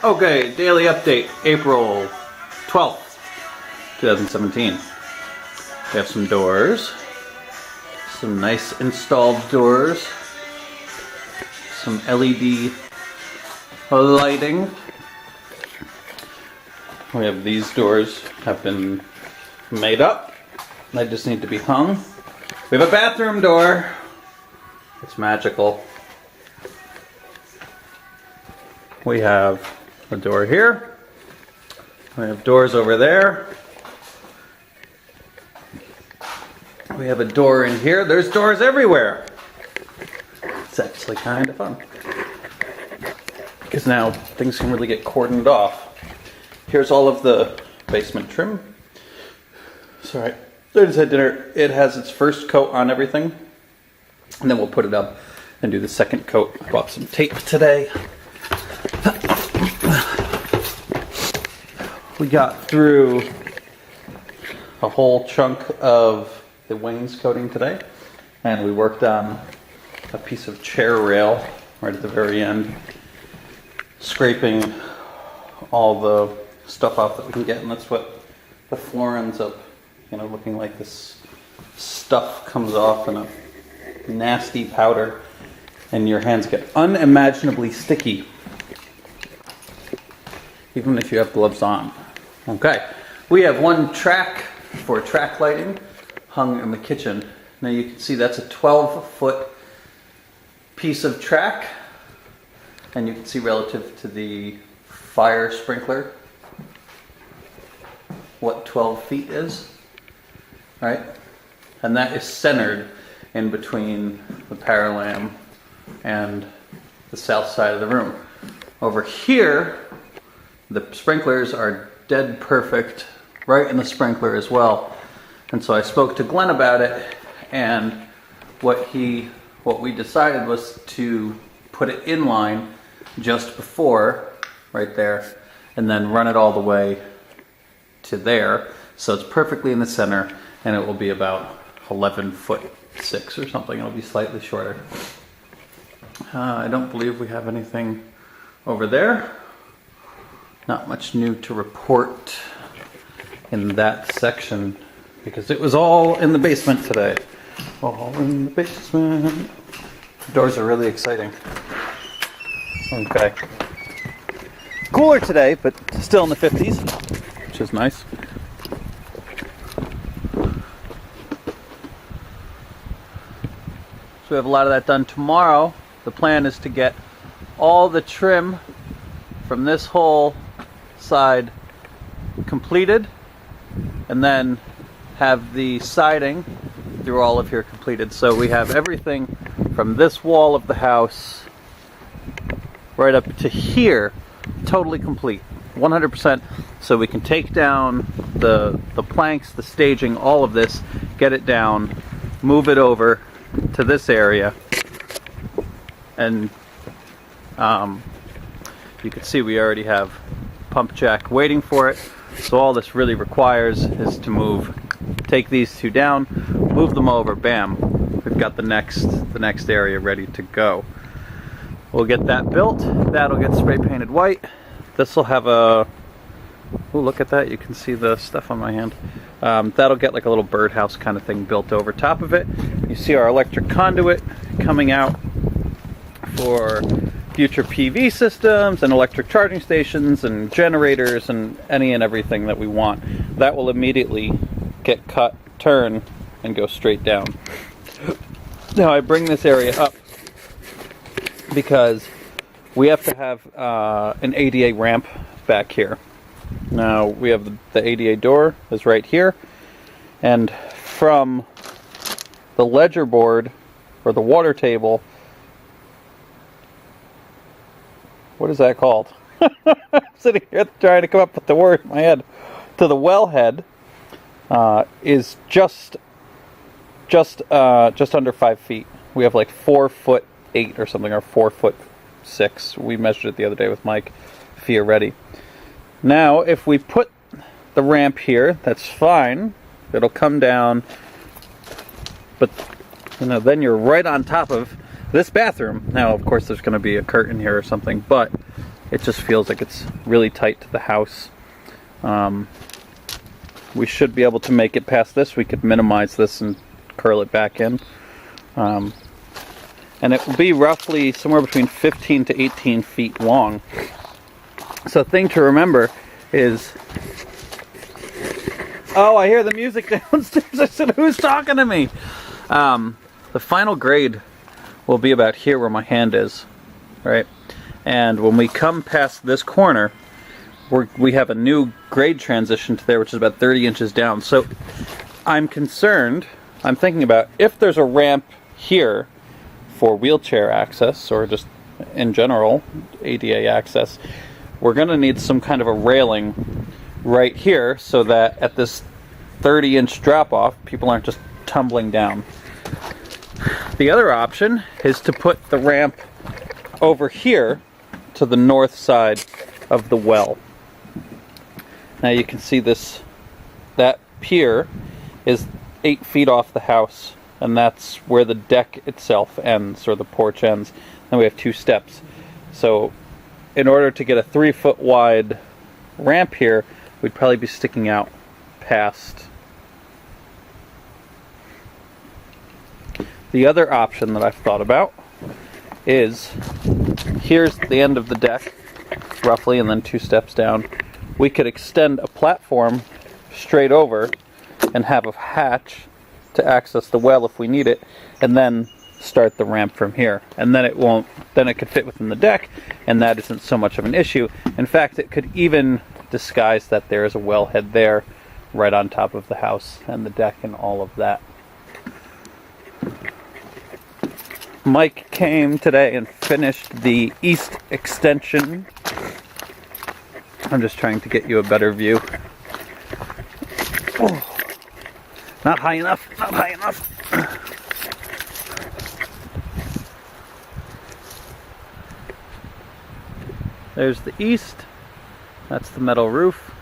Okay, daily update, April 12th, 2017. We have some doors, some nice installed doors, some LED lighting. We have these doors have been made up. They just need to be hung. We have a bathroom door. It's magical. We have a door here. We have doors over there. We have a door in here. There's doors everywhere. It's actually kind of fun. Because now things can really get cordoned off. Here's all of the basement trim. Sorry, there's had dinner. It has its first coat on everything. And then we'll put it up and do the second coat. I bought some tape today. We got through a whole chunk of the wainscoting today, and we worked on a piece of chair rail right at the very end, scraping all the stuff off that we can get, and that's what the floor ends up, looking like. This stuff comes off in a nasty powder, and your hands get unimaginably sticky, even if you have gloves on. Okay, we have one track for track lighting hung in the kitchen. Now you can see that's a 12-foot piece of track, and you can see relative to the fire sprinkler what 12 feet is, right? And that is centered in between the Paralam and the south side of the room. Over here, the sprinklers are dead perfect right in the sprinkler as well. And so I spoke to Glenn about it, and what we decided was to put it in line just before, right there, and then run it all the way to there. So it's perfectly in the center, and it will be about 11'6" or something. It'll be slightly shorter. I don't believe we have anything over there. Not much new to report in that section because it was all in the basement today. All in the basement. The doors are really exciting. Okay. Cooler today, but still in the 50s, which is nice. So we have a lot of that done tomorrow. The plan is to get all the trim from this whole side completed, and then have the siding through all of here completed. So we have everything from this wall of the house right up to here totally complete, 100%. So we can take down the planks, the staging, all of this, get it down, move it over to this area, and you can see we already have pump jack waiting for it. So all this really requires is to take these two down, move them over, bam, we've got the next area ready to go. We'll get that built. That'll get spray painted white. This will have a, oh, look at that, you can see the stuff on my hand. That'll get like a little birdhouse kind of thing built over top of it. You see our electric conduit coming out for future PV systems and electric charging stations and generators and any and everything that we want. That will immediately get cut, turn, and go straight down. Now I bring this area up because we have to have an ADA ramp back here. Now we have the ADA door is right here, and from the ledger board or the water table, what is that called? I'm sitting here trying to come up with the word in my head. To the wellhead is just under 5 feet. We have like 4'8" or something, or 4'6". We measured it the other day with Mike Fioretti. Now, if we put the ramp here, that's fine. It'll come down, but then you're right on top of this bathroom. Now, of course, there's going to be a curtain here or something, but it just feels like it's really tight to the house. We should be able to make it past this. We could minimize this and curl it back in. And it will be roughly somewhere between 15 to 18 feet long. So the thing to remember is... Oh, I hear the music downstairs. I said, who's talking to me? The final grade will be about here where my hand is, right? And when we come past this corner, we have a new grade transition to there, which is about 30 inches down. So I'm concerned, I'm thinking about if there's a ramp here for wheelchair access, or just in general, ADA access, we're going to need some kind of a railing right here so that at this 30-inch drop-off, people aren't just tumbling down. The other option is to put the ramp over here to the north side of the well. Now you can see this, that pier is 8 feet off the house, and that's where the deck itself ends, or the porch ends. Then we have 2 steps. So in order to get a 3-foot wide ramp here, we'd probably be sticking out past. The other option that I've thought about is, here's the end of the deck, roughly, and then 2 steps down. We could extend a platform straight over and have a hatch to access the well if we need it, and then start the ramp from here. And then it could fit within the deck, and that isn't so much of an issue. In fact, it could even disguise that there is a wellhead there right on top of the house and the deck and all of that. Mike came today and finished the east extension. I'm just trying to get you a better view. Oh, not high enough, not high enough. There's the east. That's the metal roof.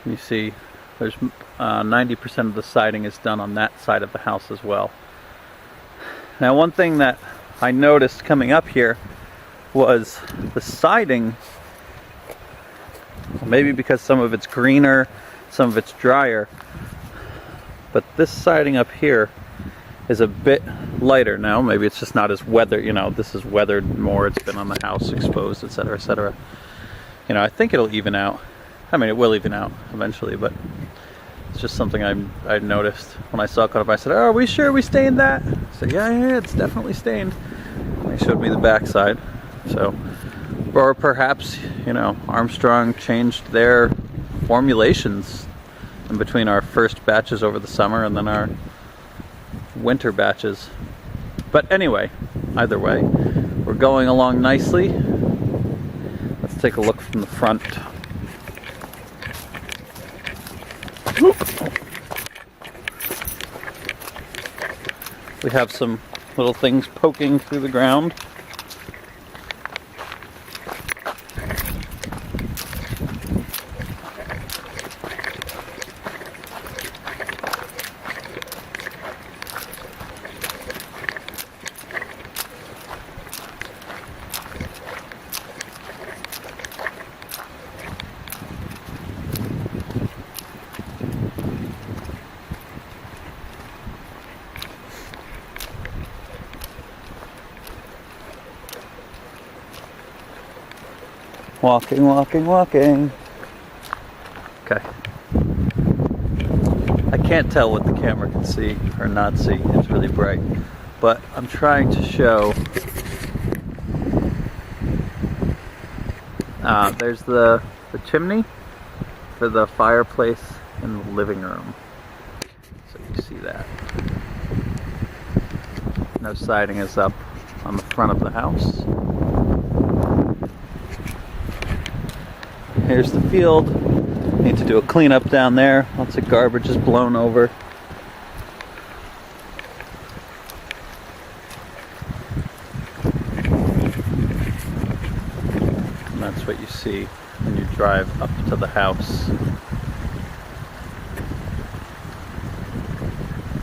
You see there's 90% of the siding is done on that side of the house as well. Now, one thing that I noticed coming up here was the siding, maybe because some of it's greener, some of it's drier, but this siding up here is a bit lighter now. Maybe it's just not as weathered, this is weathered more, it's been on the house, exposed, etc., etc. I think it'll even out. I mean, it will even out eventually, but it's just something I noticed when I saw it come up. I said, "Oh, are we sure we stained that?" I said, yeah, it's definitely stained. They showed me the backside. So, or perhaps, Armstrong changed their formulations in between our first batches over the summer and then our winter batches. But anyway, either way, we're going along nicely. Let's take a look from the front. We have some little things poking through the ground. Walking, walking, walking. Okay. I can't tell what the camera can see or not see. It's really bright. But I'm trying to show. There's the chimney for the fireplace in the living room. So you see that. No siding is up on the front of the house. Here's the field. Need to do a cleanup down there. Lots of garbage is blown over. And that's what you see when you drive up to the house.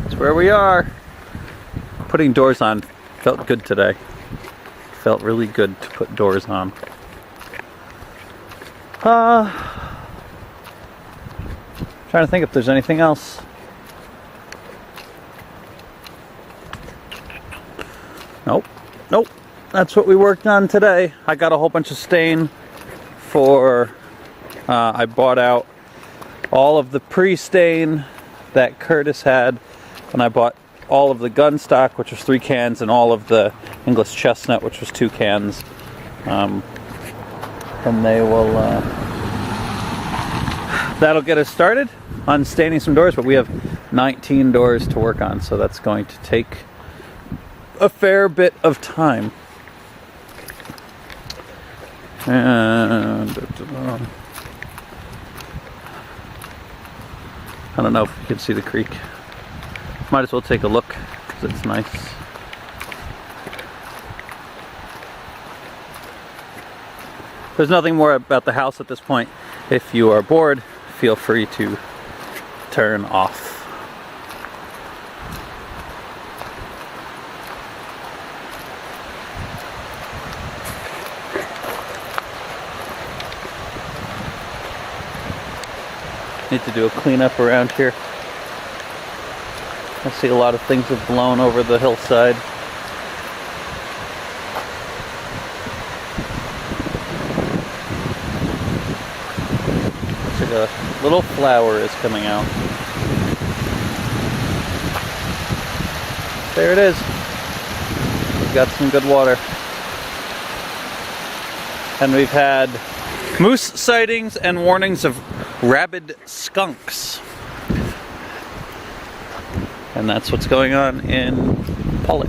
That's where we are. Putting doors on felt good today. felt really good to put doors on. Trying to think if there's anything else. Nope. That's what we worked on today. I got a whole bunch of stain for, I bought out all of the pre-stain that Curtis had, and I bought all of the gun stock, which was 3 cans, and all of the English chestnut, which was 2 cans. And they will, that'll get us started on staining some doors, but we have 19 doors to work on, so that's going to take a fair bit of time. And I don't know if you can see the creek. Might as well take a look because it's nice. There's nothing more about the house at this point. If you are bored, feel free to turn off. Need to do a cleanup around here. I see a lot of things have blown over the hillside. Looks like a little flower is coming out. There it is. We've got some good water. And we've had moose sightings and warnings of rabid skunks. And that's what's going on in Pawlet.